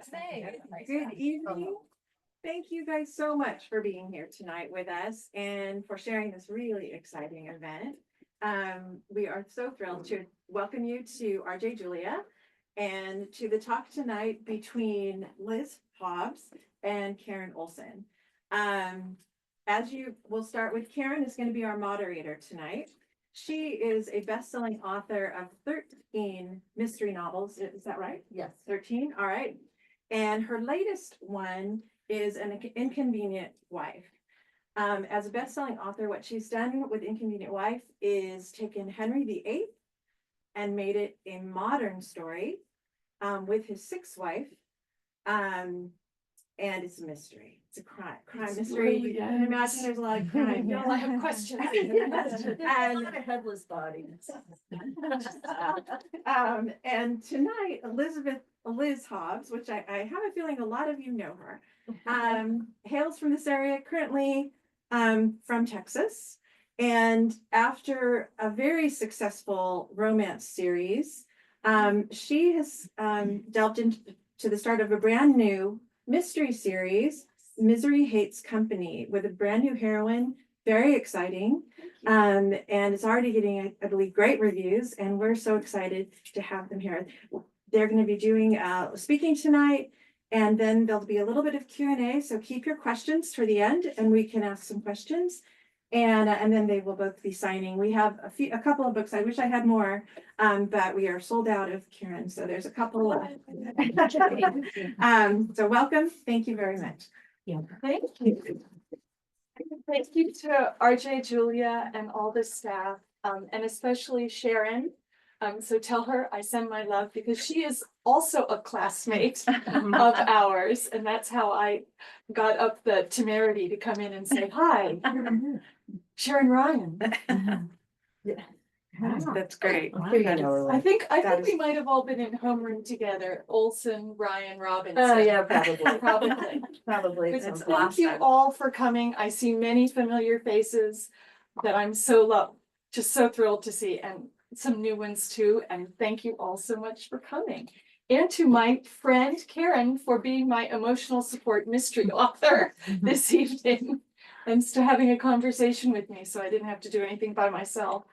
Good evening. Thank you guys so much for being here tonight with us and for sharing this really exciting event. We are so thrilled to welcome you to RJ Julia and to the talk tonight between Liz Hobbs and Karen Olson. We'll start with Karen is going to be our moderator tonight. She is a best-selling author of 13 mystery novels. Is that right? Yes. 13. All right. And her latest one is An Inconvenient Wife. As a best-selling author, what she's done with Inconvenient Wife is taken Henry VIII and made it a modern story with his sixth wife. And it's a mystery. It's a crime mystery. You can imagine there's a lot of crime. No, I have questions. And a headless body. And tonight, Liz Hobbs, which I have a feeling a lot of you know her, hails from this area, currently from Texas. And after a very successful romance series, she has delved into the start of a brand new mystery series, Misery Hates Company, with a brand new heroine. Very exciting. And it's already getting, I believe, great reviews, and we're so excited to have them here. They're going to be doing speaking tonight, and then there'll be a little bit of Q&A, so keep your questions for the end, and we can ask some questions. And then they will both be signing. We have a couple of books. I wish I had more, but we are sold out of Karen, so there's a couple. So welcome. Thank you very much. Yeah. Thank you. Thank you to RJ Julia and all the staff, and especially Sharon. So tell her I send my love because she is also a classmate of ours, and that's how I got up the temerity to come in and say hi, Sharon Ryan. Yeah. That's great. I think we might have all been in homeroom together. Olson, Ryan, Robinson. Oh yeah, probably. Probably. That's Thank you all for coming. I see many familiar faces that I'm just so thrilled to see, and some new ones too. And thank you all so much for coming. And to my friend Karen for being my emotional support mystery author this evening, and to having a conversation with me so I didn't have to do anything by myself.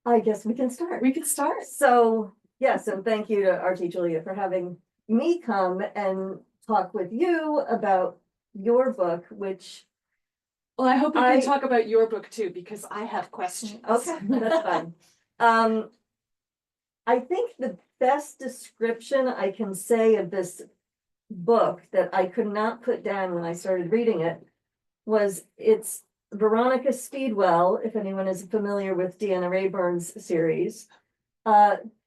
I guess we can start. We can start. So yes, and thank you to RJ Julia for having me come and talk with you about your book, which. Well, I hope we can talk about your book too, because I have questions. Okay, that's fine. I think the best description I can say of this book that I could not put down when I started reading it was it's Veronica Speedwell, if anyone is familiar with Deanna Rayburn's series,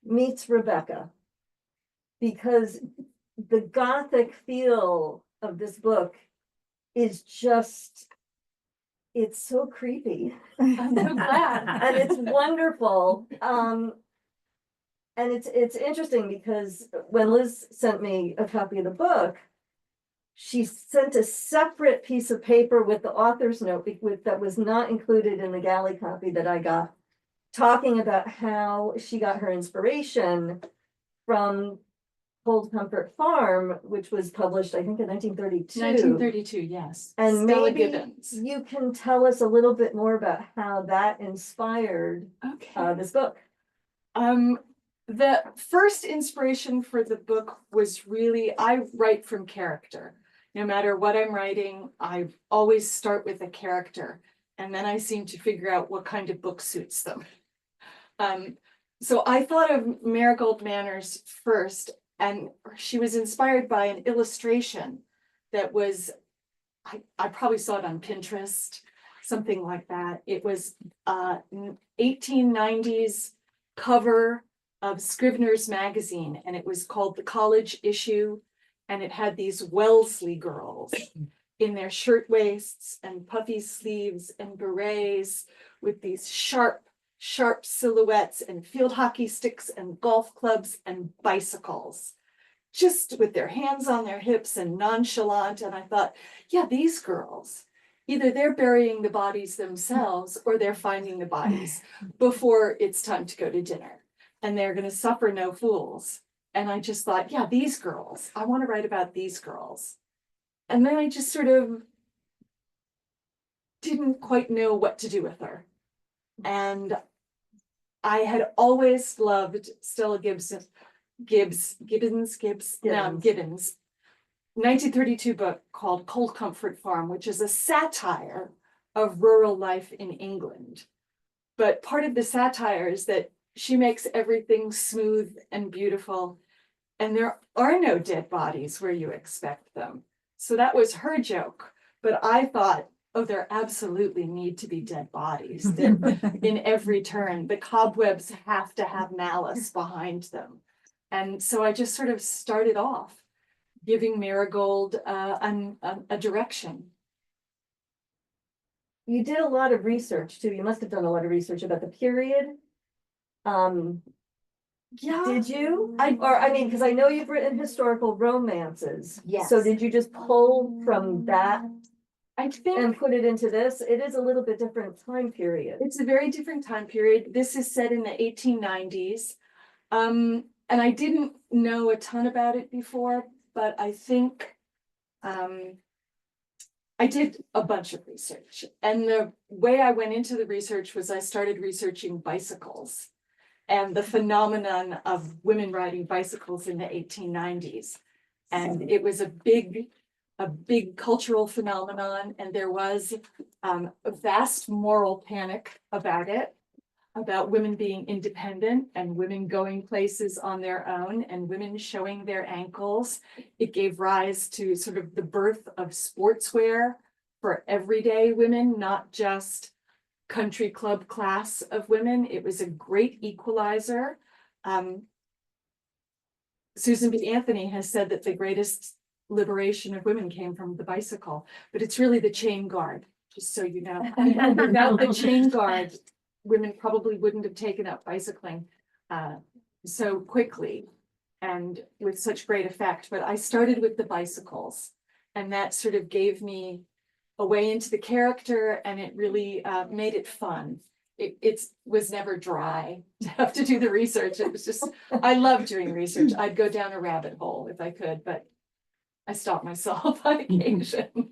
meets Rebecca. Because the gothic feel of this book is just, it's so creepy. I'm so glad. And it's wonderful. And it's interesting because when Liz sent me a copy of the book, she sent a separate piece of paper with the author's note that was not included in the galley copy that I got, talking about how she got her inspiration from Cold Comfort Farm, which was published, I think, in 1932. 1932, yes. And Stella maybe Gibbons. you can tell us a little bit more about how that inspired this book. The first inspiration for the book was really, I write from character. No matter what I'm writing, I always start with a character, and then I seem to figure out what kind of book suits them. So I thought of Marigold Manners first, and she was inspired by an illustration that was, I probably saw it on Pinterest, something like that. It was 1890s cover of Scrivener's magazine, and it was called The College Issue, and it had these Wellesley girls in their shirtwaists and puffy sleeves and berets with these sharp silhouettes and field hockey sticks and golf clubs and bicycles, just with their hands on their hips and nonchalant. And I thought, yeah, these girls, either they're burying the bodies themselves or they're finding the bodies before it's time to go to dinner. And they're going to suffer no fools. And I just thought, yeah, these girls, I want to write about these girls. And then I just sort of didn't quite know what to do with her. And I had always loved Stella Gibbons, 1932 book called Cold Comfort Farm, which is a satire of rural life in England. But part of the satire is that she makes everything smooth and beautiful, and there are no dead bodies where you expect them. So that was her joke. But I thought, oh, there absolutely need to be dead bodies in every turn. The cobwebs have to have malice behind them. And so I just sort of started off giving Marigold a direction. You did a lot of research too. You must have done a lot of research about the period. Yeah. Did you? I mean, because I know you've written historical romances. Yes. So did you just pull from that I think and put it into this? It is a little bit different time period. it's a very different time period. This is set in the 1890s. And I didn't know a ton about it before, but I think I did a bunch of research. And the way I went into the research was I started researching bicycles and the phenomenon of women riding bicycles in the 1890s. And it was a big cultural phenomenon, and there was a vast moral panic about it, about women being independent and women going places on their own and women showing their ankles. It gave rise to sort of the birth of sportswear for everyday women, not just country club class of women. It was a great equalizer. Susan B. Anthony has said that the greatest liberation of women came from the bicycle, but it's really the chain guard, just so you know. Without the chain guard, women probably wouldn't have taken up bicycling so quickly and with such great effect. But I started with the bicycles, and that sort of gave me a way into the character, and it really made it fun. It was never dry to have to do the research. It was just, I love doing research. I'd go down a rabbit hole if I could, but I stopped myself on occasion.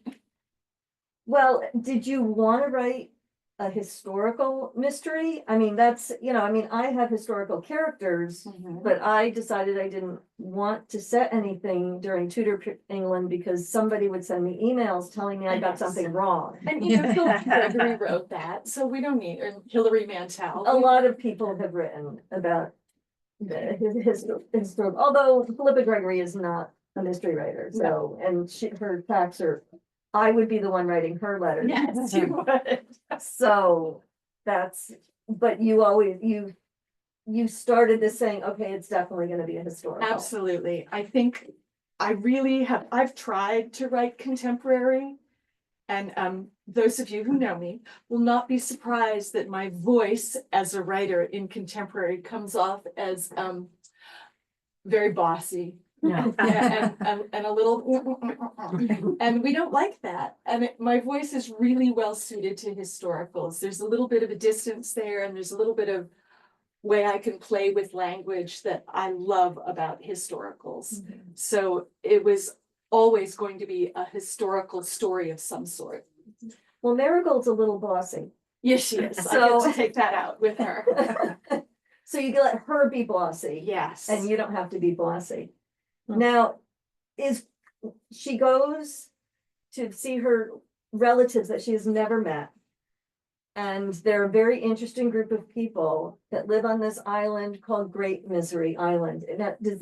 Well, did you want to write a historical mystery? I mean, that's, I mean, I have historical characters, but I decided I didn't want to set anything during Tudor England because somebody would send me emails telling me I got something wrong. And Philip Gregory wrote that, so we don't need, or Hilary Mantel. A lot of people have written about his although Philippa Gregory is not a mystery writer, so, and her facts are, I would be the one writing her letters. Yes, you would. So that's, but you always, you started this saying, okay, it's definitely gonna be a historical. Absolutely. I think I've tried to write contemporary, and those of you who know me will not be surprised that my voice as a writer in contemporary comes off as very bossy. Yeah. and a little, and we don't like that. And my voice is really well suited to historicals. There's a little bit of a distance there, and there's a little bit of way I can play with language that I love about historicals. So it was always going to be a historical story of some sort. Well, Marigold's a little bossy. Yes, she is. So I get to take that out with her. So you can let her be bossy. Yes. And you don't have to be bossy. Now, she goes to see her relatives that she has never met. And they're a very interesting group of people that live on this island called Great Misery Island. And is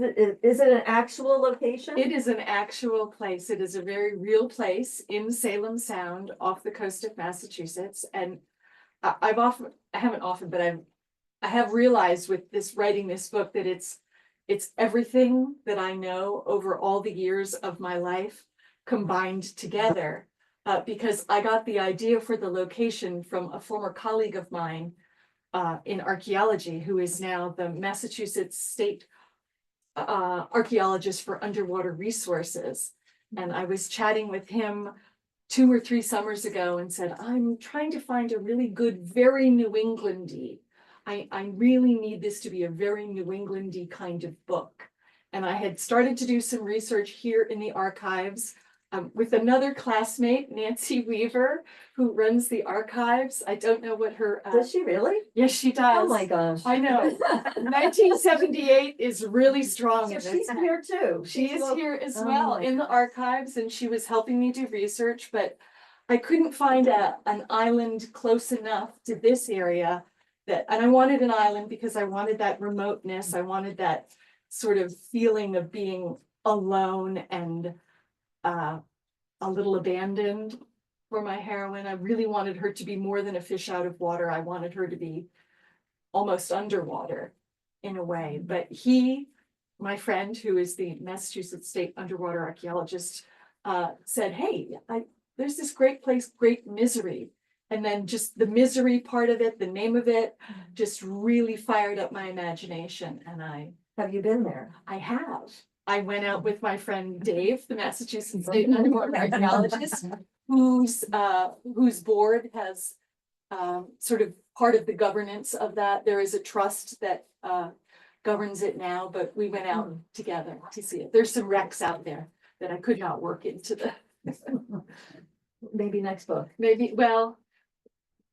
it an actual location? It is an actual place. It is a very real place in Salem Sound off the coast of Massachusetts. And I have realized with this writing this book that it's everything that I know over all the years of my life combined together. Because I got the idea for the location from a former colleague of mine in archaeology, who is now the Massachusetts State archaeologist for underwater resources. And I was chatting with him 2 or 3 summers ago and said, I'm trying to find a really good, very New England-y. I really need this to be a very New England-y kind of book. And I had started to do some research here in the archives with another classmate, Nancy Weaver, who runs the archives. I don't know what her. Does she really? Yes, she does. Oh my gosh. I know. 1978 is really strong So in this. she's here too. She She's is here as oh well my in the archives, and she was helping me do research, but I couldn't find an island close enough to this area and I wanted an island because I wanted that remoteness. I wanted that sort of feeling of being alone and a little abandoned for my heroine. I really wanted her to be more than a fish out of water. I wanted her to be almost underwater in a way, but my friend, who is the Massachusetts State underwater archaeologist, said, hey, there's this great place, Great Misery. And then just the misery part of it, the name of it, just really fired up my imagination. And Have you been there? I have. I went out with my friend Dave, the Massachusetts State underwater archaeologist, whose board has sort of part of the governance of that. There is a trust that governs it now, but we went out together to see it. There's some wrecks out there that I could not work into the. Maybe next book. Maybe, well,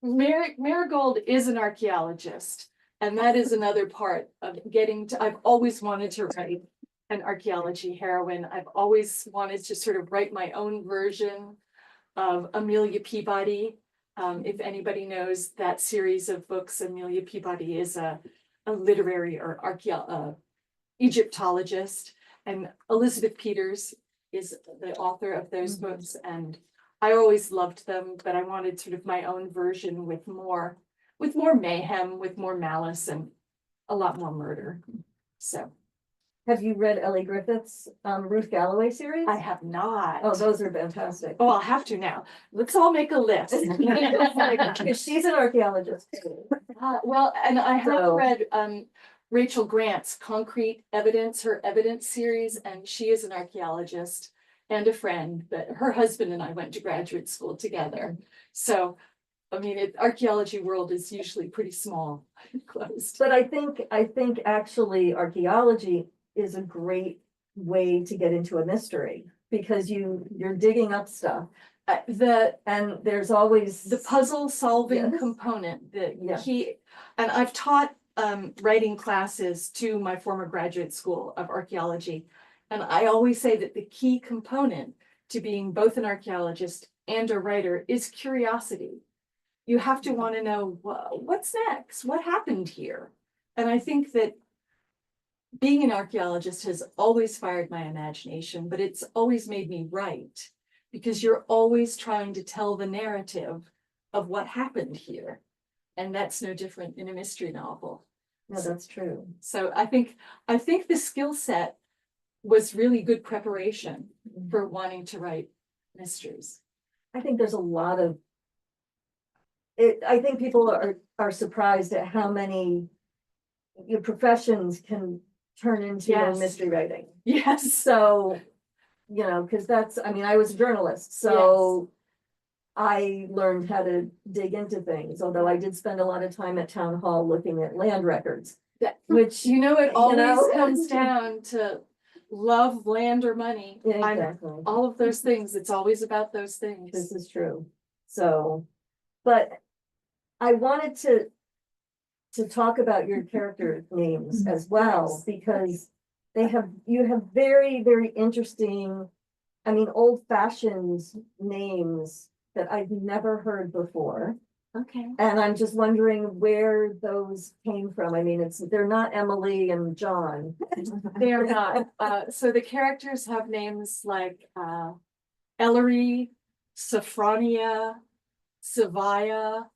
Marigold is an archaeologist, and that is another part of getting to. I've always wanted to write an archaeology heroine. I've always wanted to sort of write my own version of Amelia Peabody. If anybody knows that series of books, Amelia Peabody is a literary or Egyptologist, and Elizabeth Peters is the author of those books, and I always loved them, but I wanted sort of my own version with more mayhem, with more malice, and a lot more murder. So. Have you read Ellie Griffith's Ruth Galloway series? I have not. Oh, those are fantastic. Oh, I'll have to now. Let's all make a list. She's an archaeologist. Well, and I have So- read Rachel Grant's Concrete Evidence, her evidence series, and she is an archaeologist and a friend, but her husband and I went to graduate school together. So, I mean, archaeology world is usually pretty small, closed. But I think actually archaeology is a great way to get into a mystery because you're digging up stuff. And there's always The puzzle solving Yes. component, the Yeah. key, and I've taught writing classes to my former graduate school of archaeology. And I always say that the key component to being both an archaeologist and a writer is curiosity. You have to want to know what's next, what happened here. And I think that being an archaeologist has always fired my imagination, but it's always made me write because you're always trying to tell the narrative of what happened here. And that's no different in a mystery novel. No, that's true. So I think the skill set was really good preparation for wanting to write mysteries. I think there's a lot of it. I think people are surprised at how many your professions can turn into Yes. mystery writing. Yes. So, because I was a journalist, so I learned how to dig into things, although I did spend a lot of time at town hall looking at land records, which, It always know? comes down to love, land, or money. exactly, All of those things. It's always about those things. this is true. So, but I wanted to talk about your character names as well, Nice. because you have very, very interesting, old-fashioned names that I've never heard before. Okay. And I'm just wondering where those came from. They're not Emily and John. They are not. So the characters have names like Ellery, Sophronia, Savia.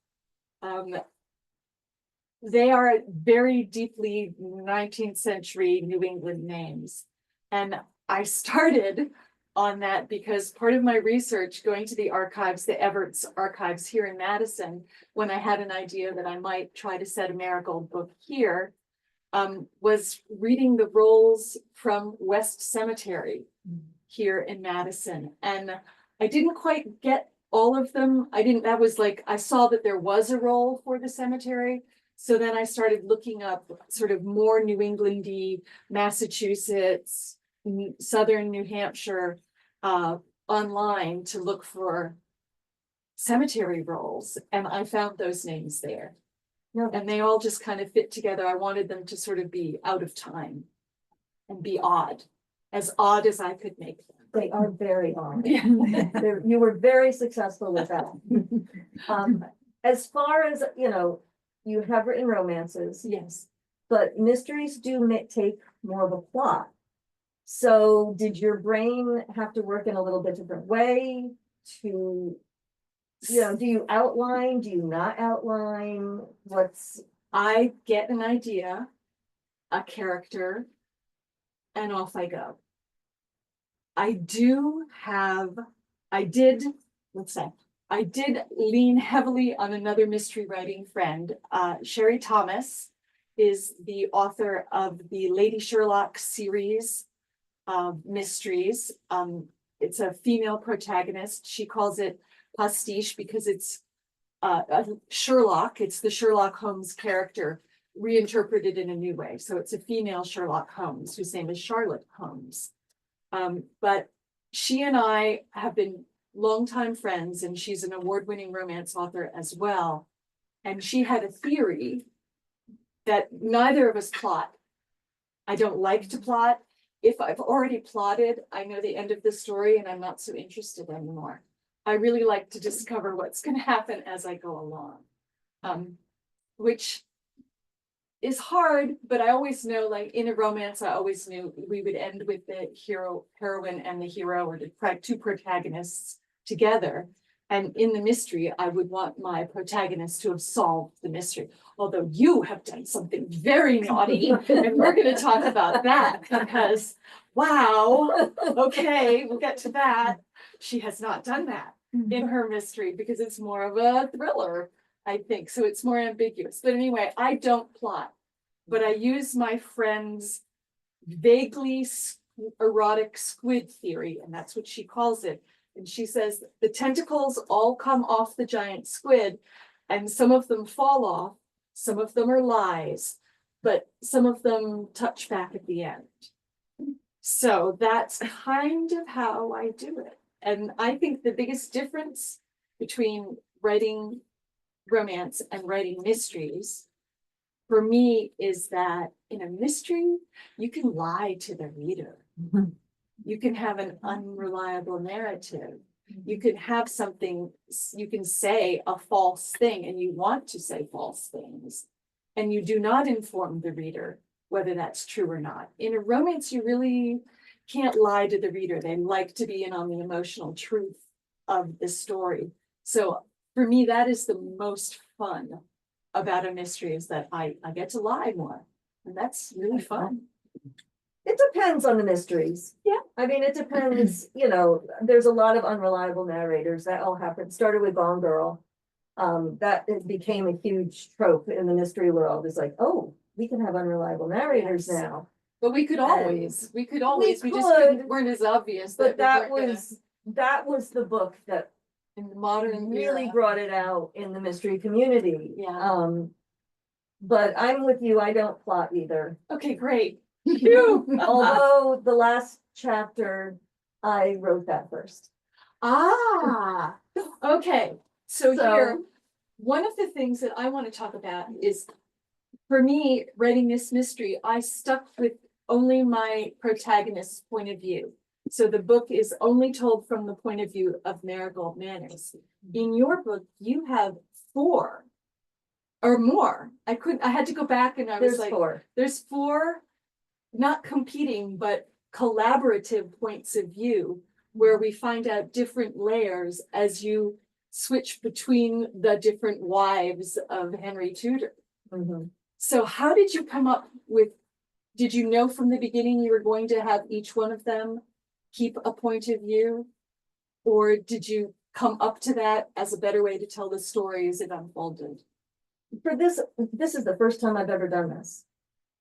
They are very deeply 19th century New England names. And I started on that because part of my research going to the archives, the Everett's archives here in Madison, when I had an idea that I might try to set a Marigold book here, was reading the rolls from West Cemetery here in Madison. And I didn't quite get all of them. I saw that there was a roll for the cemetery. So then I started looking up sort of more New Englandy, Massachusetts, Southern New Hampshire, online to look for cemetery rolls, and I found those names there. Yeah. And they all just kind of fit together. I wanted them to sort of be out of time and be odd as I could make them. They are very odd. Yeah. You were very successful with that. As far as, you know, you have written romances, Yes. but mysteries do take more of a plot. So did your brain have to work in a little bit different way to, you know, do you outline, do you not outline? I get an idea, a character, and off I go. I did lean heavily on another mystery writing friend. Sherry Thomas is the author of the Lady Sherlock series of mysteries. It's a female protagonist. She calls it pastiche because it's Sherlock. It's the Sherlock Holmes character reinterpreted in a new way. So it's a female Sherlock Holmes whose name is Charlotte Holmes. But she and I have been longtime friends, and she's an award-winning romance author as well. And she had a theory that neither of us plot. I don't like to plot. If I've already plotted, I know the end of the story and I'm not so interested anymore. I really like to discover what's going to happen as I go along, which is hard, but I always know, like in a romance, I always knew we would end with the heroine and the hero, or the two protagonists together. And in the mystery, I would want my protagonist to have solved the mystery. Although you have done something very naughty, and we're going to talk about that because, wow, okay, we'll get to that. She has not done that in her mystery because it's more of a thriller, I think. So it's more ambiguous. But anyway, I don't plot, but I use my friend's vaguely erotic squid theory, and that's what she calls it. And she says the tentacles all come off the giant squid, and some of them fall off, some of them are lies, but some of them touch back at the end. So that's kind of how I do it. And I think the biggest difference between writing romance and writing mysteries for me is that in a mystery, you can lie to the reader. You can have an unreliable narrative. You can have something, you can say a false thing, and you want to say false things, and you do not inform the reader whether that's true or not. In a romance, you really can't lie to the reader. They like to be in on the emotional truth of the story. So for me, that is the most fun about a mystery, is that I get to lie more, and that's really fun. It depends on the mysteries. Yeah. I mean, it depends, you know, there's a lot of unreliable narrators. That all happened, started with Gone Girl. That it became a huge trope in the mystery world. It's like, oh, we can have unreliable narrators Yes. now. But we just weren't as obvious. But that we weren't was the book that in the modern really era. brought it out in the mystery community. Yeah. But I'm with you, I don't plot either. Okay, great. Although the last chapter, I wrote that first. Ah, okay. So here, one of the things that I want to talk about is, for me, writing this mystery, I stuck with only my protagonist's point of view. So the book is only told from the point of view of Marigold Manners. In your book, you have 4 or more. I had to go back, and I was like, there's 4, not competing, but collaborative points of view, where we find out different layers as you switch between the different wives of Henry Tudor. Mm-hmm. So how did you come up with, did you know from the beginning you were going to have each one of them keep a point of view? Or did you come up to that as a better way to tell the story as it unfolded? For this is the first time I've ever done this,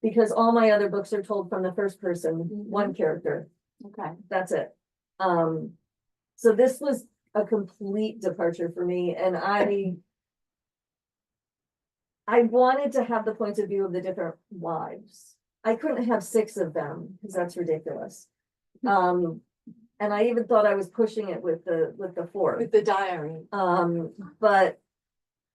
because all my other books are told from the first person, one character. Okay. That's it. So this was a complete departure for me, and I wanted to have the points of view of the different wives. I couldn't have 6 of them, because that's ridiculous. And I even thought I was pushing it with the 4th. With the diary. But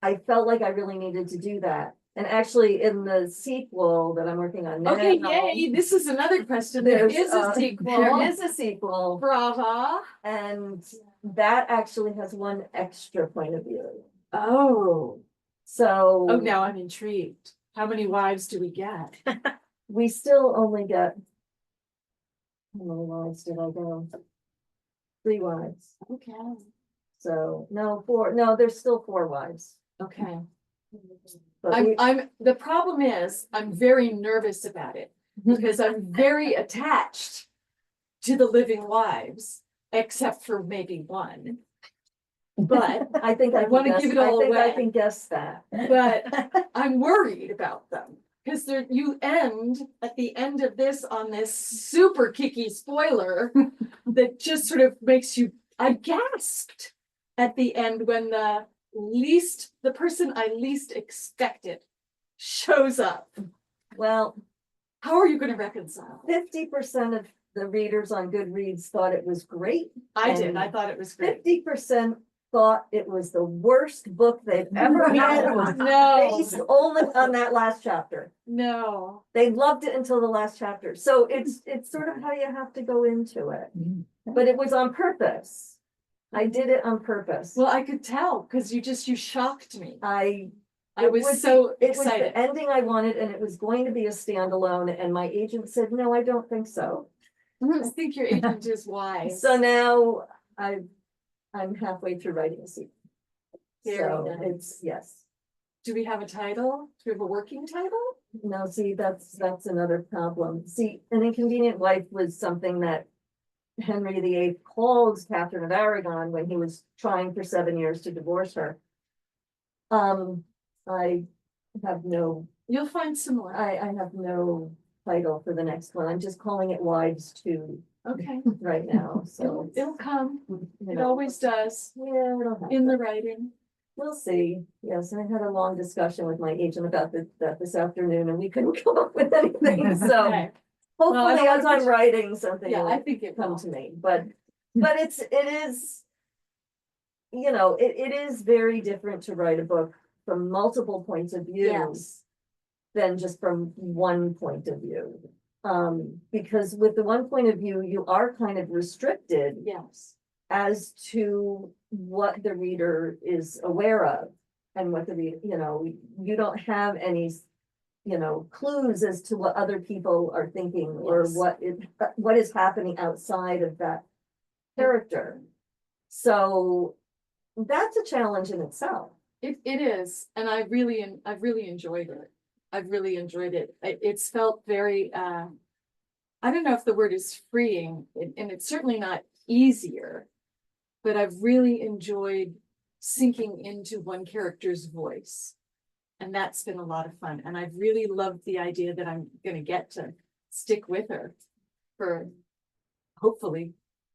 I felt like I really needed to do that. And actually, in the sequel that I'm working on now. Okay, yay, this is another question. There is a sequel. There is a sequel, Brava. and that actually has one extra point of view. Oh, So. oh, now I'm intrigued. How many wives do we get? We still only get. How many wives did I go? 3 wives. Okay, So, no, 4, no, there's still 4 wives. okay. But The problem is, I'm very nervous about it because I'm very attached to the living wives, except for maybe one. But I think I wanna can give guess- it all I think I away. can guess that. But I'm worried about them. Because you end at the end of this on this super kicky spoiler that just sort of makes you, I gasped at the end when the person I least expected shows up. Well, How are you gonna reconcile? 50% of the readers on Goodreads thought it was great. I did, And I thought it was great. 50% thought it was the worst book they've ever read. No, Based only on that last chapter. no. They loved it until the last chapter. So it's sort of how you have to go into it. But it was on purpose. I did it on purpose. Well, I could tell, because you shocked me. I I was so It was excited. the ending I wanted, and it was going to be a standalone, and my agent said, no, I don't think so. I think your agent is wise. So now I'm halfway through writing a sequel. Very So nice. it's, yes. Do we have a title? Do we have a working title? No, see, that's another problem. See, An Inconvenient Wife was something that Henry VIII called Catherine of Aragon when he was trying for 7 years to divorce her. I have no, You'll find similar. I have no title for the next one. I'm just calling it Wives 2 Okay, right now, so. it'll come. you It know, always does Yeah, it'll happen. in the writing. We'll see. Yes, I had a long discussion with my agent about that this afternoon, and we couldn't come up with anything, so Okay. Well, I hopefully don't as wanna I'm writing something. Yeah, will I think it come will. to me, but it is. You know, it is very different to write a book from multiple points of view. Yes. Than just from one point of view. Because with the one point of view, you are kind of restricted Yes. as to what the reader is aware of. And what the reader, you know, you don't have any, you know, clues as to what other people are thinking or Yes. what is happening outside of that character. So that's a challenge in itself. It is, and I've really enjoyed it. I've really enjoyed it. It's felt very, I don't know if the word is freeing, and it's certainly not easier, but I've really enjoyed sinking into one character's voice. And that's been a lot of fun. And I've really loved the idea that I'm gonna get to stick with her for hopefully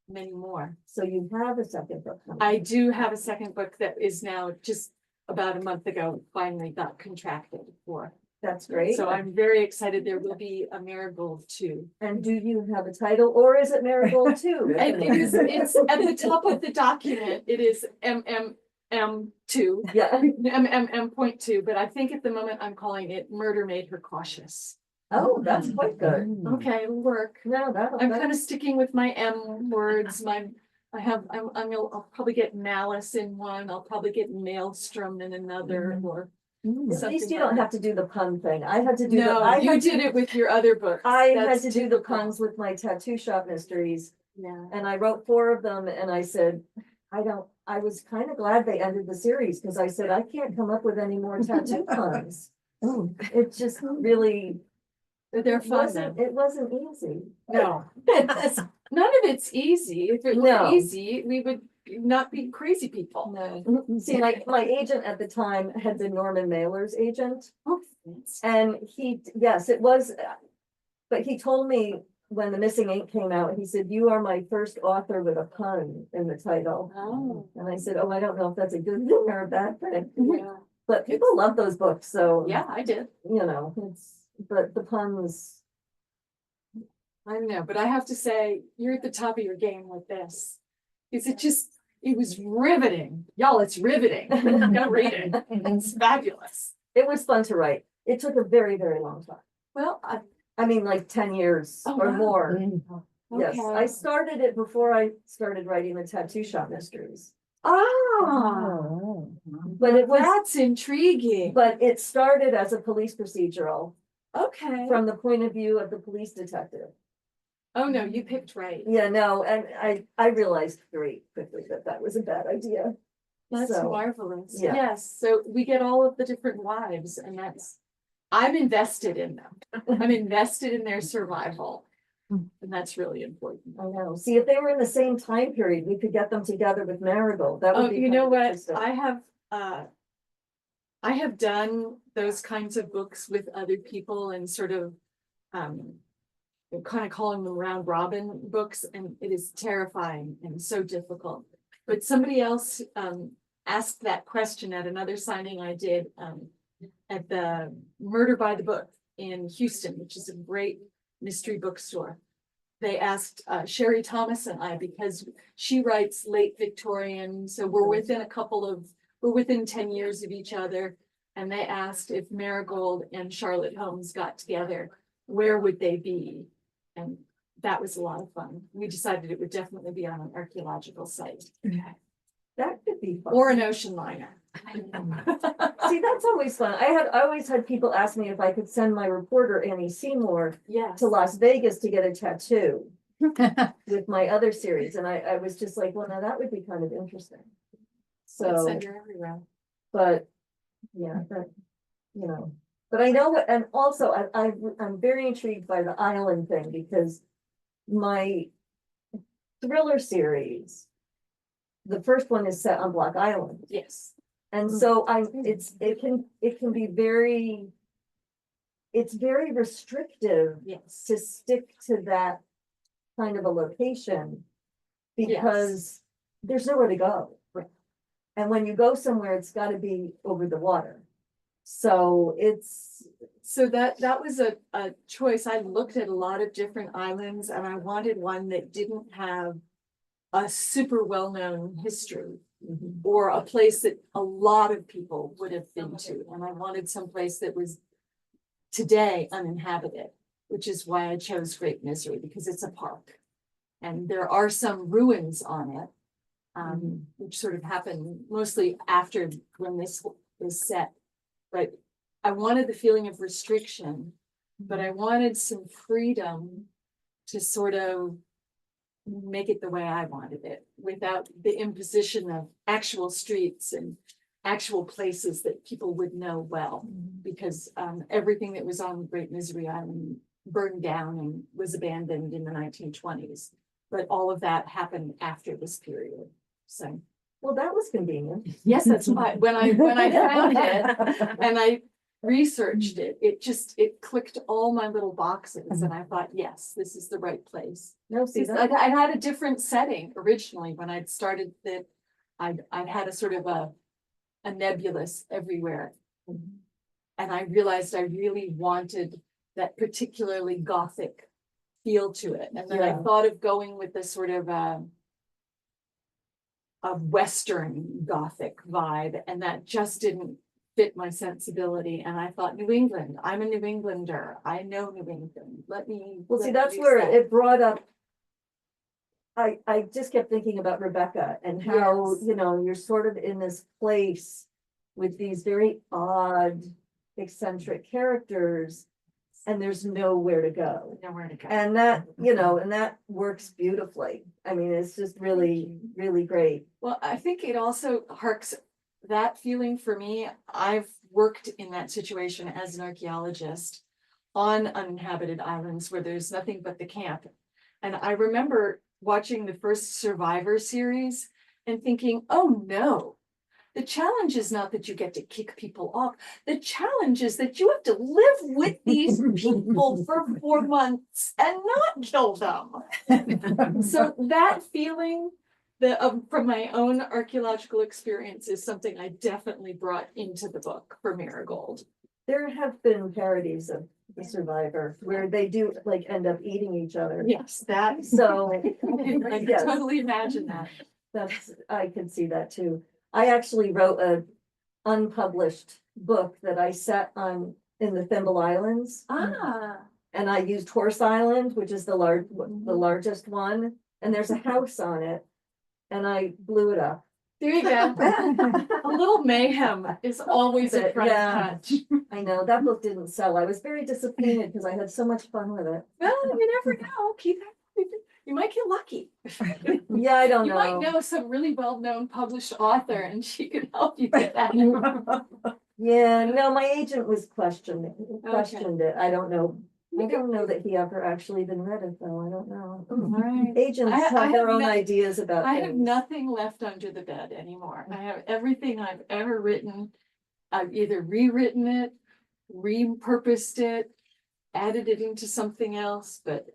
many more. So you have a second book coming. I do have a second book that is now just about a month ago, finally got contracted for. That's great. So I'm very excited. There will be a Marigold too. And do you have a title, or is it Marigold 2? And it's at the top of the document. It is MMM2, Yeah. MMM.2, but I think at the moment I'm calling it Murder Made Her Cautious. Oh, that's quite good. Okay, it'll work. No, I'm kind of sticking with my M words, I'll probably get malice in one, I'll probably get maelstrom in another, or. At something least you like don't that. have to do the pun thing. I had to do. No, I you had did to- it with your other books. I had That's to do the typical. puns with my tattoo shop mysteries, Yeah. and I wrote 4 of them, and I said, I was kind of glad they ended the series, because I said, I can't come up with any more tattoo puns. It just really. They're fun. It wasn't easy. No, none of it's easy. If it No. were easy, we would not be crazy people. No. See, my agent at the time had been Norman Mailer's agent, Oh, thanks. and yes, it was. But he told me when The Missing Ink came out, he said, you are my first author with a pun in the title. Oh, And I said, oh, I don't know if that's a good thing or a bad thing. yeah. but people love those books, so. Yeah, I did. But the puns, I don't know, but I have to say, you're at the top of your game with this. It was riveting. Y'all, it's riveting. Go read it. It's fabulous. it was fun to write. It took a very, very long time. Well, I mean, like 10 years Oh, or wow. more. Yes, okay. I started it before I started writing the Tattoo Shop Mysteries. But it was, That's intriguing. but it started as a police procedural Okay. from the point of view of the police detective. Oh, no, you picked right. Yeah, no, and I realized very quickly that that was a bad idea. That's So, marvelous. yeah. Yes, so we get all of the different wives and I'm invested in them. I'm invested in their survival. And that's really important. I know. See, if they were in the same time period, we could get them together with Marigold. That Oh, would be you kind know of what? interesting. I have done those kinds of books with other people and sort of kind of calling them round robin books, and it is terrifying and so difficult. But somebody else asked that question at another signing I did at the Murder by the Book in Houston, which is a great mystery bookstore. They asked Sherry Thomas and I, because she writes late Victorian, so we're within 10 years of each other. And they asked if Marigold and Charlotte Holmes got together, where would they be? And that was a lot of fun. We decided it would definitely be on an archaeological site. That could be fun. Or an ocean liner. See, that's always fun. I always had people ask me if I could send my reporter Annie Seymour Yes. to Las Vegas to get a tattoo with my other series, and I was just like, well, now that would be kind of interesting. I'd So, send her everywhere. but yeah, but I know what, and also I'm very intrigued by the island thing, because my thriller series, the first one is set on Block Island. Yes. And so it can be very, it's very restrictive Yes. to stick to that kind of a location, because there's nowhere to go. Right. And when you go somewhere, it's gotta be over the water. So So that was a choice. I looked at a lot of different islands and I wanted one that didn't have a super well-known history or a place that a lot of people would have been to. And I wanted someplace that was today uninhabited, which is why I chose Great Misery, because it's a park. And there are some ruins on it, which sort of happened mostly after when this was set. But I wanted the feeling of restriction, but I wanted some freedom to sort of make it the way I wanted it, without the imposition of actual streets and actual places that people would know well, because everything that was on Great Misery Island burned down and was abandoned in the 1920s. But all of that happened after this period. So, well, that was convenient. yes, that's why when I found it and I researched it, it clicked all my little boxes, and I thought, yes, this is the right place. No, see, I had a different setting originally when I'd started that. I'd had a sort of a nebulous everywhere. And I realized I really wanted that particularly Gothic feel to it. And then I thought of going with this sort of a Western Gothic vibe, and that just didn't fit my sensibility. And I thought, New England, I'm a New Englander. I know New England. Well, see, that's where it brought up. I just kept thinking about Rebecca and how, Yes. You're sort of in this place with these very odd, eccentric characters, and there's nowhere to go. Nowhere to go. And that, and that works beautifully. I mean, it's just really, really great. Well, I think it also harks that feeling for me. I've worked in that situation as an archaeologist on uninhabited islands where there's nothing but the camp. And I remember watching the first Survivor series and thinking, oh no, the challenge is not that you get to kick people off. The challenge is that you have to live with these people for 4 months and not kill them. So that feeling from my own archaeological experience is something I definitely brought into the book for Marigold. There have been parodies of The Survivor where they do like end up eating each other. Yes, that, So I can Yes. totally imagine that. I could see that too. I actually wrote a unpublished book that I set on in the Thimble Islands. Ah, And I used Horse Island, which is the largest one, and there's a house on it. And I blew it up. there you go. A little mayhem is always a But, fun yeah. touch. I know, that book didn't sell. I was very disappointed because I had so much fun with it. Well, you never know. You might get lucky. Yeah, I don't You might know. know some really well-known published author and she can help you get that. Yeah, no, my agent was questioned it. I don't know. I don't know that he ever actually even read it though. I don't know. Right. Agents I have their have own no- ideas about I have things. nothing left under the bed anymore. I have everything I've ever written. I've either rewritten it, repurposed it, added it into something else, but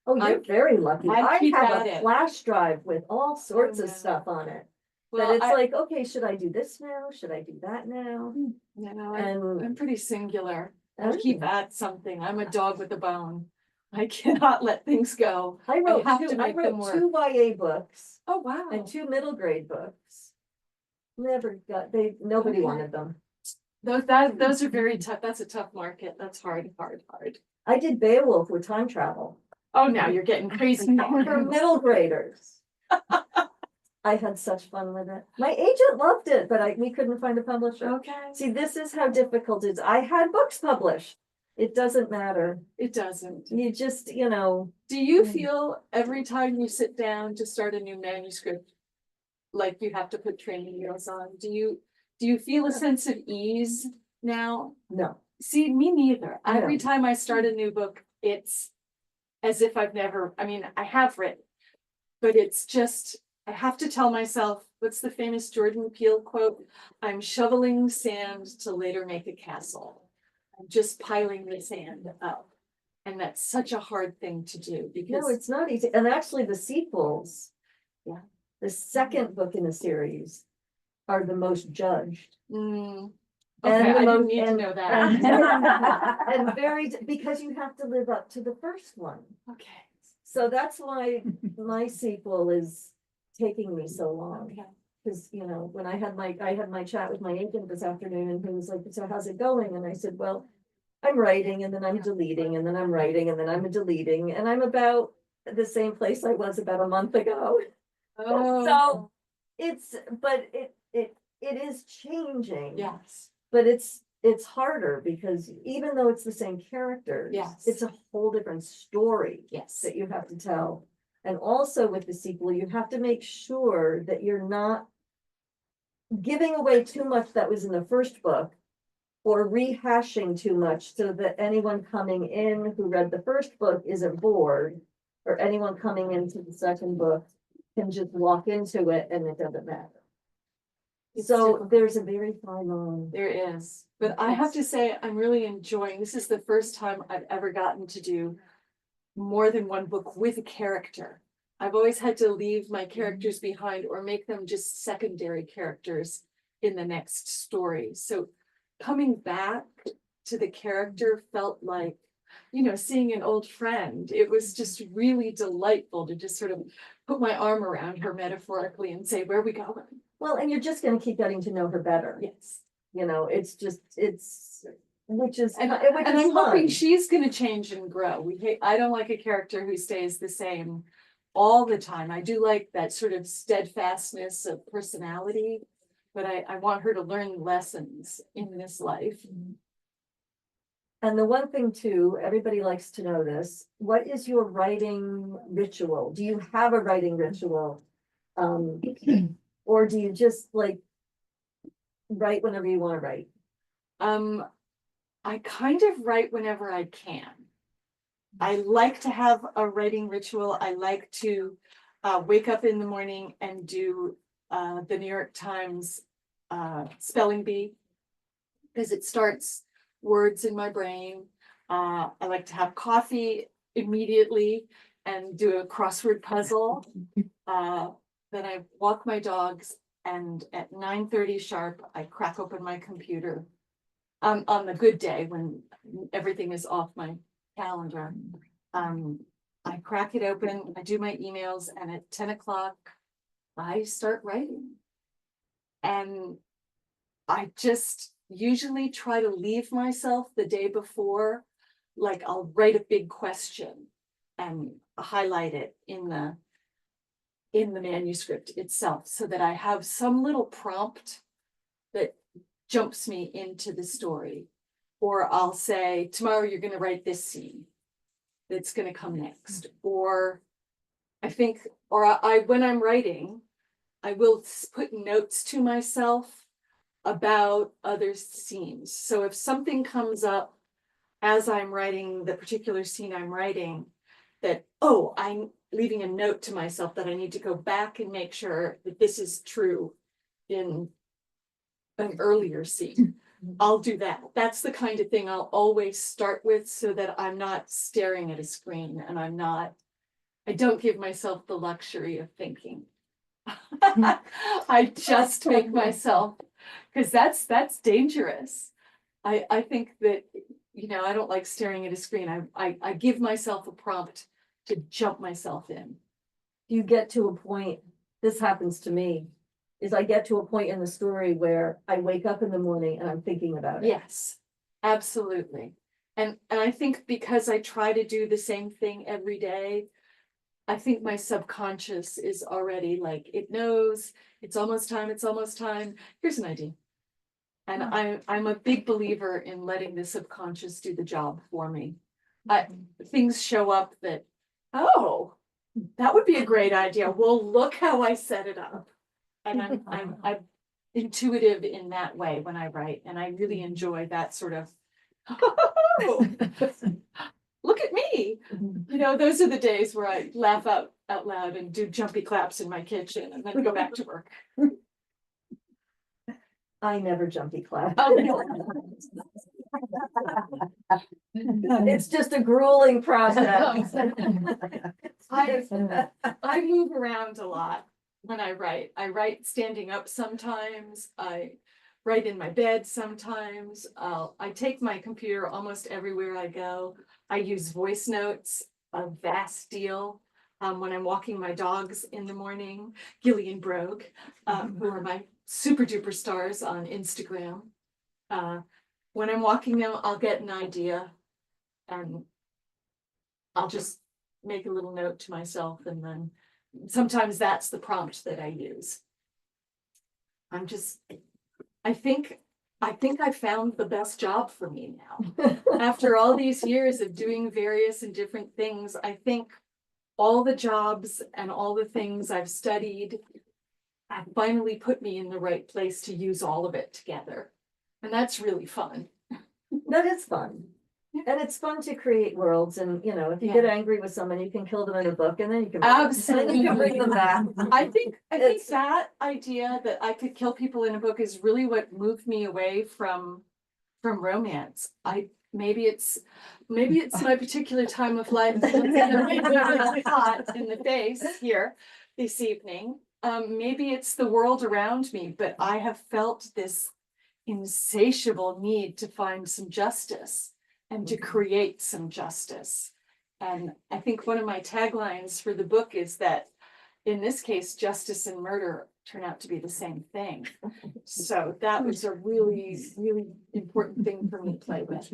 Oh, you're very lucky. I I keep have at a it. flash drive with all sorts of yeah. stuff on it. But well, it's I, like, okay, should I do this now? Should I do that now? you know, And I'm pretty singular. I Oh. keep at something. I'm a dog with a bone. I cannot let things go. I wrote have two, to I make them wrote two YA books Oh, wow. and two middle grade books. Nobody Okay. wanted them. Those are very tough. That's a tough market. That's hard. I did Beowulf with time travel Oh, now you're getting crazy. for middle graders. I had such fun with it. My agent loved it, but we couldn't find a publisher. Okay. See, this is how difficult it is. I had books published. It doesn't matter. It doesn't. You just, Do you feel every time you sit down to start a new manuscript, like you have to put training wheels on? Do you feel a sense of ease now? no. See, me neither. I Every don't. time I start a new book, it's as if I've never, I mean, I have written, but it's just, I have to tell myself, what's the famous Jordan Peele quote? I'm shoveling sand to later make a castle. I'm just piling the sand up. And that's such a hard thing to do because No, it's not easy. And actually the sequels. Yeah. The second book in the series are the most judged. Mm, And okay, the I didn't most- need to and- know that. And because you have to live up to the first one. Okay. So that's why my sequel is taking me so long. Okay. Cause when I had my chat with my agent this afternoon and he was like, so how's it going? And I said, well, I'm writing and then I'm deleting and then I'm writing and then I'm deleting and I'm about the same place I was about a month ago. Oh, So it is changing. yes. But it's harder because even though it's the same characters. Yes. It's a whole different story Yes. that you have to tell. And also with the sequel, you have to make sure that you're not giving away too much that was in the first book or rehashing too much so that anyone coming in who read the first book isn't bored, or anyone coming into the second book can just walk into it and it doesn't matter. It's So difficult. there's a very fine line. There is, but I have to say, I'm really enjoying, this is the first time I've ever gotten to do more than one book with a character. I've always had to leave my characters behind or make them just secondary characters in the next story. So coming back to the character felt like, seeing an old friend. It was just really delightful to just sort of put my arm around her metaphorically and say, where are we going? Well, and you're just gonna keep getting to know her better. Yes. Which is And which is I'm hoping fun. she's gonna change and grow. I don't like a character who stays the same all the time. I do like that sort of steadfastness of personality, but I want her to learn lessons in this life. And the one thing too, everybody likes to know this, what is your writing ritual? Do you have a writing ritual? Or do you just write whenever you want to write? I kind of write whenever I can. I like to have a writing ritual. I like to wake up in the morning and do the New York Times spelling bee because it starts words in my brain. I like to have coffee immediately and do a crossword puzzle. then I walk my dogs, and at 9:30 sharp, I crack open my computer. On the good day when everything is off my calendar. I crack it open, I do my emails, and at 10 o'clock, I start writing. And I just usually try to leave myself the day before, like I'll write a big question and highlight it in the manuscript itself, so that I have some little prompt that jumps me into the story. Or I'll say, tomorrow you're going to write this scene that's going to come next. Or I think, or I when I'm writing, I will put notes to myself about other scenes. So if something comes up as I'm writing the particular scene I'm writing, that, oh, I'm leaving a note to myself that I need to go back and make sure that this is true in an earlier scene, I'll do that. That's the kind of thing I'll always start with, so that I'm not staring at a screen and I don't give myself the luxury of thinking. I just make myself, because that's dangerous. I think that, I don't like staring at a screen. I give myself a prompt to jump myself in. You get to a point, this happens to me, is I get to a point in the story where I wake up in the morning and I'm thinking about it. Yes, absolutely. And I think because I try to do the same thing every day, I think my subconscious is already like, it knows it's almost time, it's almost time. Here's an idea. And I'm a big believer in letting the subconscious do the job for me. Things show up that, oh, that would be a great idea. Well, look how I set it up. And I'm intuitive in that way when I write, and I really enjoy that sort of, oh, look at me. Those are the days where I laugh out loud and do jumpy claps in my kitchen and then go back to work. I never jumpy clap. Oh, It's just a grueling process. I move around a lot when I write. I write standing up sometimes. I write in my bed sometimes. I take my computer almost everywhere I go. I use voice notes a vast deal. When I'm walking my dogs in the morning, Gilly and Brogue, who are my super duper stars on Instagram. When I'm walking them, I'll get an idea and I'll just make a little note to myself, and then sometimes that's the prompt that I use. I think I found the best job for me now. After all these years of doing various and different things, I think all the jobs and all the things I've studied have finally put me in the right place to use all of it together. And that's really fun. That is fun. Yeah. And it's fun to create worlds, and if you get angry with someone, you can kill them in a book, and then you can Absolutely. you can bring them back. I think that idea that I could kill people in a book is really what moved me away from romance. Maybe it's my particular time of life hot in the face here this evening. Maybe it's the world around me, but I have felt this insatiable need to find some justice and to create some justice. And I think one of my taglines for the book is that in this case, justice and murder turn out to be the same thing. So that was a really, really important thing for me to play with.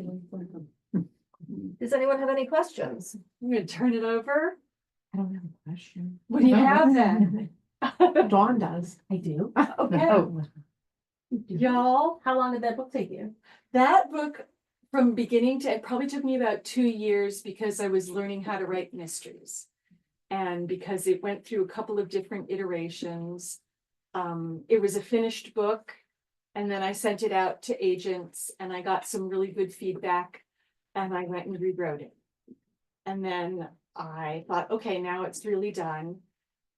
Does anyone have any questions? I'm gonna turn it over. I don't have a question. What do you have then? Dawn does. I do. Okay. Oh. Y'all, How long did that book take you? that book from beginning to, it probably took me about 2 years, because I was learning how to write mysteries. And because it went through a couple of different iterations. It was a finished book, and then I sent it out to agents, and I got some really good feedback, and I went and rewrote it. And then I thought, okay, now it's really done.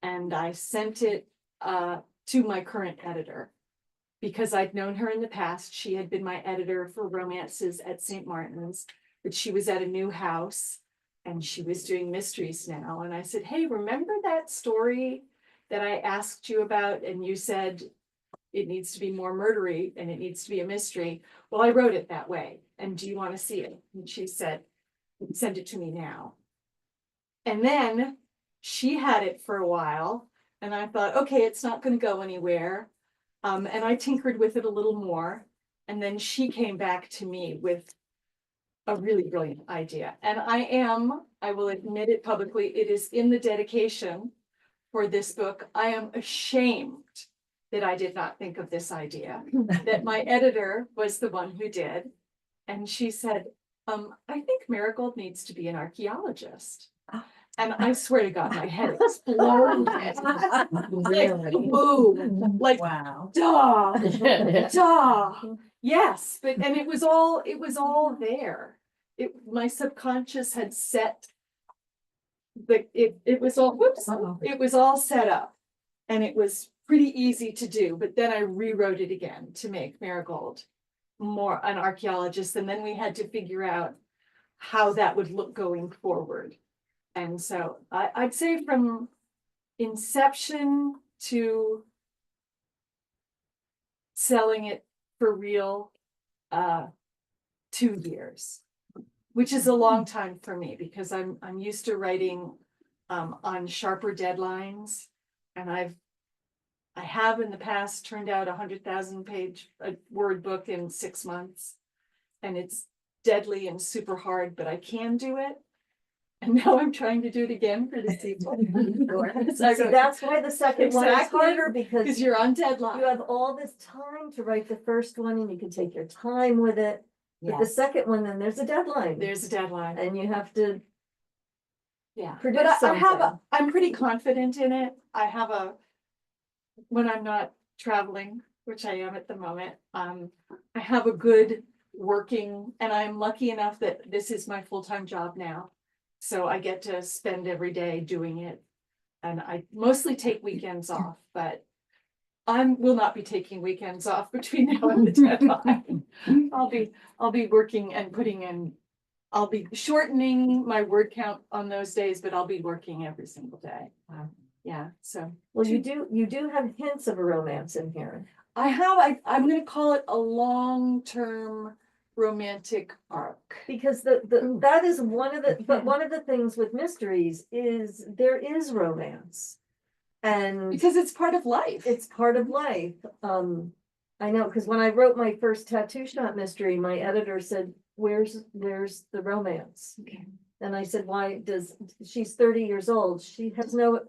And I sent it to my current editor, because I'd known her in the past. She had been my editor for romances at St. Martin's, but she was at a new house and she was doing mysteries now. And I said, hey, remember that story that I asked you about, and you said it needs to be more murdery and it needs to be a mystery. Well, I wrote it that way. And do you want to see it? And she said, send it to me now. And then she had it for a while, and I thought, okay, it's not going to go anywhere. And I tinkered with it a little more. And then she came back to me with a really brilliant idea. And I will admit it publicly, it is in the dedication for this book. I am ashamed that I did not think of this idea, that my editor was the one who did. And she said, I think Marigold needs to be an archaeologist. And I swear to God, my head exploded. Like, boom, like, Wow. duh, duh. Yes, but, and it was all there. My subconscious had set it was all, whoops, Uh-oh. it was all set up. And it was pretty easy to do, but then I rewrote it again to make Marigold more an archaeologist. And then we had to figure out how that would look going forward. And so I'd say from inception to selling it for real, 2 years, which is a long time for me because I'm used to writing on sharper deadlines. And I have in the past turned out 100,000 page word book in 6 months. And it's deadly and super hard, but I can do it. And now I'm trying to do it again for the sequel. See, that's why the second one is Exactly, harder, because because you're on deadline. you have all this time to write the first one and you can take your time with it. But the Yes, second one, then there's a deadline there's a deadline. and you have to Yeah, produce but something. I'm pretty confident in it. When I'm not traveling, which I am at the moment, I have a good working, and I'm lucky enough that this is my full-time job now. So I get to spend every day doing it. And I mostly take weekends off, but will not be taking weekends off between now and the deadline. I'll be working and putting in, I'll be shortening my word count on those days, but I'll be working every single day. Wow. Yeah, so. Well, you do have hints of a romance in here. I'm gonna call it a long-term romantic arc. Because that is one of the things with mysteries is there is romance. And Because it's part of life. it's part of life. I know, because when I wrote my first tattoo shop mystery, my editor said, where's the romance? Okay. And I said, she's 30 years old. She has no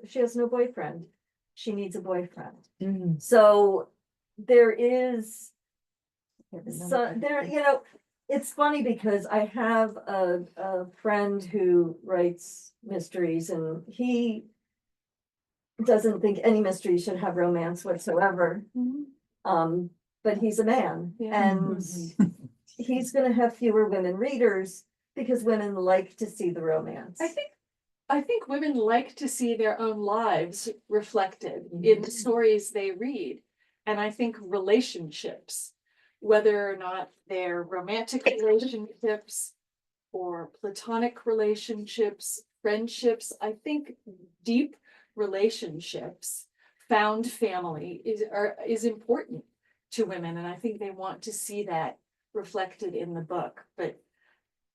boyfriend. She needs a boyfriend. Mhm. So there is it's funny because I have a friend who writes mysteries and he doesn't think any mystery should have romance whatsoever. Mhm. But he's a man Yeah. and he's gonna have fewer women readers because women like to see the romance. I think women like to see their own lives reflected in the stories they read. And I think relationships, whether or not they're romantic relationships or platonic relationships, friendships, I think deep relationships, found family is important to women. And I think they want to see that reflected in the book. But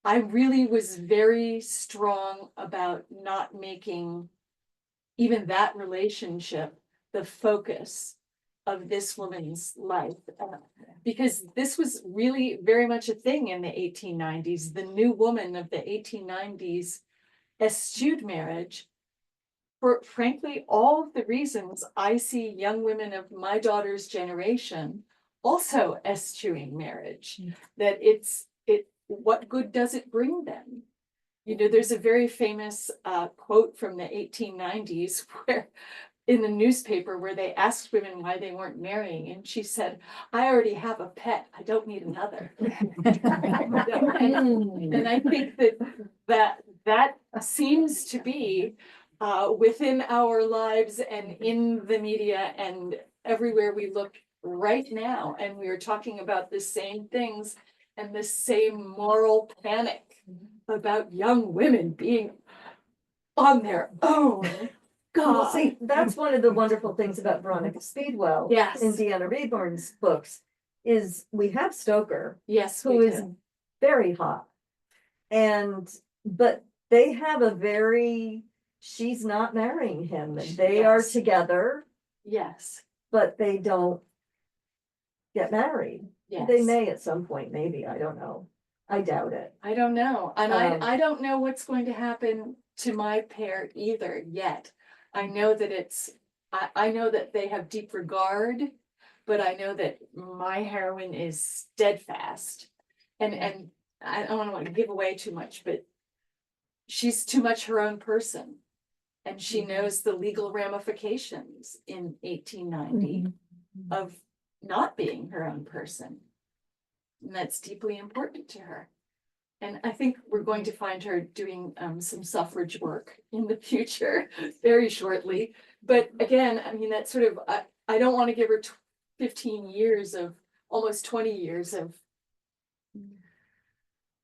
I really was very strong about not making even that relationship the focus of this woman's life. Because this was really very much a thing in the 1890s. The new woman of the 1890s eschewed marriage for, frankly, all of the reasons I see young women of my daughter's generation also eschewing marriage. That what good does it bring them? You know, there's a very famous quote from the 1890s where in the newspaper where they asked women why they weren't marrying, and she said, I already have a pet, I don't need another. And I think that seems to be within our lives and in the media and everywhere we look right now. And we are talking about the same things and the same moral panic about young women being on their own Well, God, see, that's one of the wonderful things about Veronica Speedwell. Yes. In Deanna Reborn's books, is we have Stoker, yes, who we is do. very hot. But they have a very, she's not marrying him, and they are Yes. together, Yes, but they don't get married. yes. They may at some point, maybe, I don't know. I doubt it. I don't know, and Um, I don't know what's going to happen to my pair either yet. I know that I know that they have deep regard, but I know that my heroine is steadfast. And I don't want to give away too much, but she's too much her own person. And she knows the legal ramifications in 1890 of not being her own person. And that's deeply important to her. And I think we're going to find her doing some suffrage work in the future very shortly. But again, I mean, that's sort of, I don't want to give her 15 years of, almost 20 years of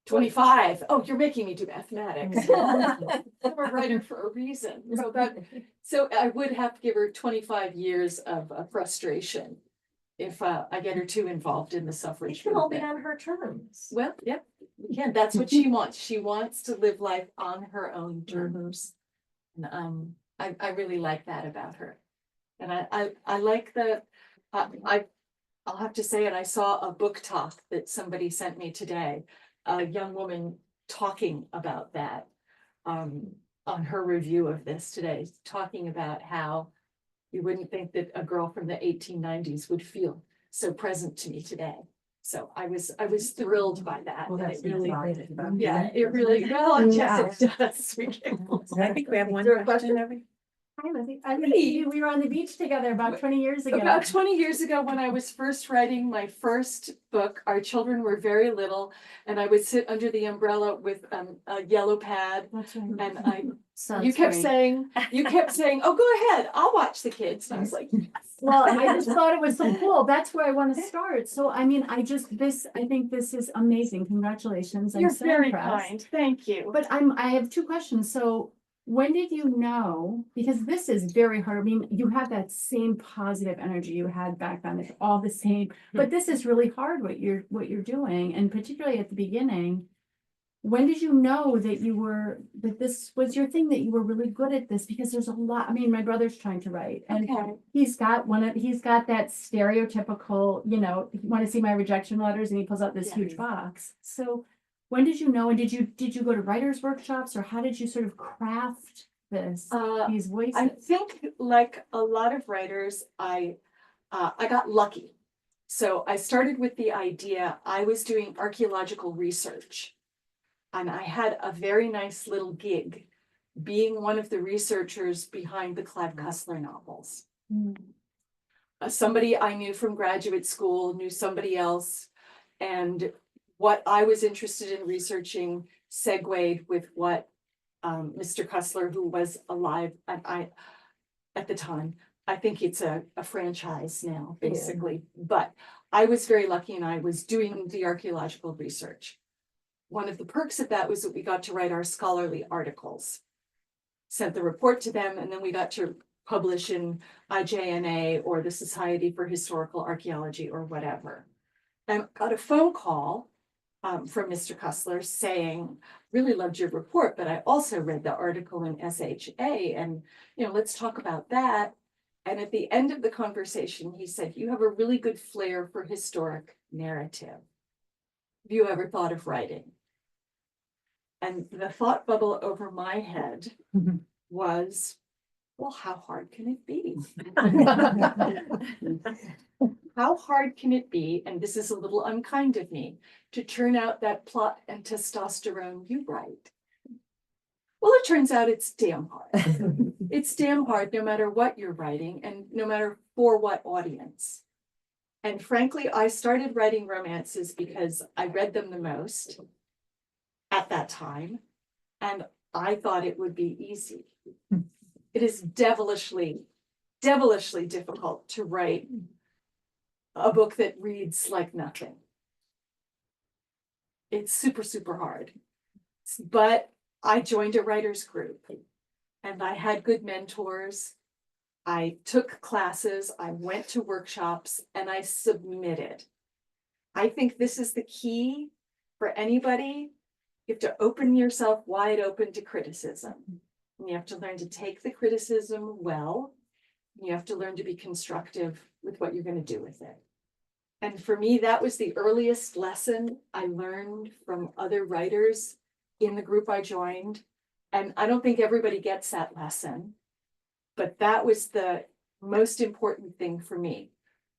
25. Oh, you're making me do mathematics. I'm a writer for a reason. So I would have to give her 25 years of frustration if I get her too involved in the It suffrage can all be movement. on her terms. Well, yep, we can. That's what she wants. She wants to live life on her own terms. And I really like that about her. And I like I'll have to say it, I saw a book talk that somebody sent me today, a young woman talking about that. On her review of this today, talking about how you wouldn't think that a girl from the 1890s would feel so present to me today. So I was thrilled by that. Well, and that's it really, exciting. yeah, it really, well, yes, it does. We can- I think we have one Is there a question. question? Have we? Hi, Lizzie. I met you, we were on the beach together about 20 years ago. About 20 years ago, when I was first writing my first book, our children were very little, and I would sit under the umbrella with a yellow pad, That's right. and Sounds you kept great. saying, "Oh, go ahead, I'll watch the kids." And I was like, "Yes." Well, I just thought it was so cool. That's where I want to start. So, I mean, I think this is amazing. Congratulations. I'm You're so very impressed. kind. Thank you. But I have two questions. So when did you know, because this is very hard. I mean, you have that same positive energy you had back then. It's all the same, but this is really hard what you're doing. And particularly at the beginning, when did you know that this was your thing, that you were really good at this? Because there's a lot, I mean, my brother's trying to write and Okay. he's got that stereotypical, you want to see my rejection letters, and he pulls out this huge Yes. box. So when did you know, and did you go to writers' workshops, or how did you sort of craft these voices? I think, like a lot of writers, I got lucky. So I started with the idea, I was doing archaeological research. And I had a very nice little gig being one of the researchers behind the Clive Cussler novels. Somebody I knew from graduate school knew somebody else. And what I was interested in researching segued with what Mr. Cussler, who was alive at the time, I think it's a franchise now, basically. But I was very lucky, and I was doing the archaeological research. One of the perks of that was that we got to write our scholarly articles, sent the report to them, and then we got to publish in IJNA or the Society for Historical Archaeology or whatever. And got a phone call from Mr. Cussler saying, really loved your report, but I also read the article in SHA, and let's talk about that. And at the end of the conversation, he said, you have a really good flair for historic narrative. Have you ever thought of writing? And the thought bubble over my head was, well, how hard can it be? How hard can it be, and this is a little unkind of me, to turn out that plot and testosterone you write? Well, it turns out it's damn hard. It's damn hard no matter what you're writing and no matter for what audience. And frankly, I started writing romances because I read them the most at that time, and I thought it would be easy. It is devilishly difficult to write a book that reads like nothing. It's super hard. But I joined a writers group, and I had good mentors. I took classes, I went to workshops, and I submitted. I think this is the key for anybody. You have to open yourself wide open to criticism. And you have to learn to take the criticism well. And you have to learn to be constructive with what you're going to do with it. And for me, that was the earliest lesson I learned from other writers in the group I joined. And I don't think everybody gets that lesson, but that was the most important thing for me.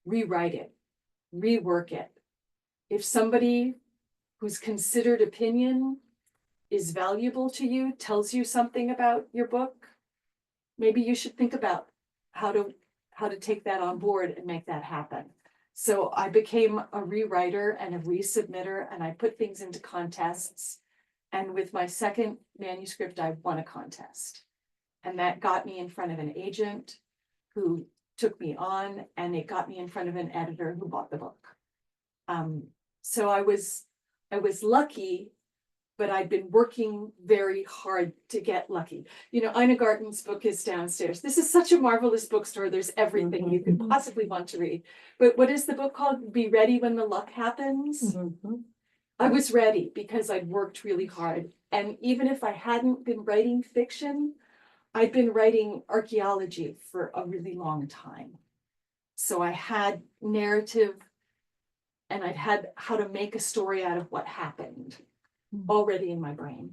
Rewrite it, rework it. If somebody whose considered opinion is valuable to you, tells you something about your book, maybe you should think about how to take that on board and make that happen. So I became a rewriter and a resubmitter, and I put things into contests. And with my second manuscript, I won a contest. And that got me in front of an agent who took me on, and it got me in front of an editor who bought the book. So I was lucky, but I'd been working very hard to get lucky. You know, Ina Garten's book is downstairs. This is such a marvelous bookstore. There's everything you could possibly want to read. But what is the book called? Be Ready When the Luck Happens. I was ready because I'd worked really hard. And even if I hadn't been writing fiction, I'd been writing archaeology for a really long time. So I had narrative, and I'd had how to make a story out of what happened already in my brain.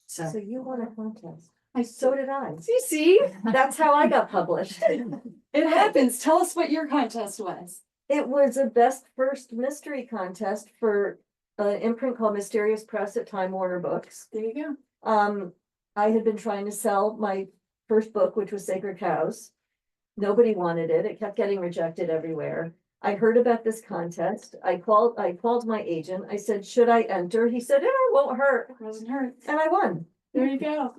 So So you won a contest. I So did I. you see, That's how I got published. it happens. Tell us what your contest was. It was a best first mystery contest for an imprint called Mysterious Press at Time Warner Books. There you go. I had been trying to sell my first book, which was Sacred Cows. Nobody wanted it. It kept getting rejected everywhere. I heard about this contest. I called my agent. I said, should I enter? He said, it won't hurt. It wasn't hurt. And I won. There you go.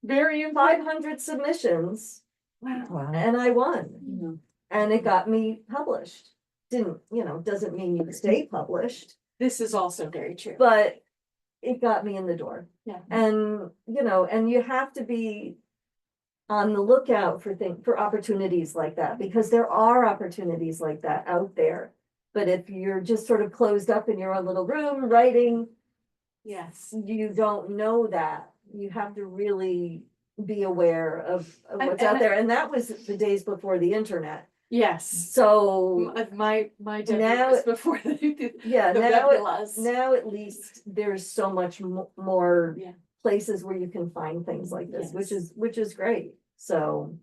Very important. 500 submissions, Wow. and I won. And it got me published. Doesn't mean you stay published, This is also very true. but it got me in the door. Yeah. And, and you have to be on the lookout for opportunities like that, because there are opportunities like that out there. But if you're just sort of closed up in your own little room writing, Yes. you don't know that. You have to really be aware of And- what's and out there. And that was the days before the internet. Yes. So, My debut Now- was before the yeah, web was. now at least there's so much more Yeah. places where you can find things like this, Yes. which is great. So.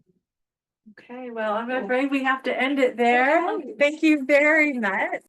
Okay, well, I'm afraid we have to end it there. Okay. Thank you very much.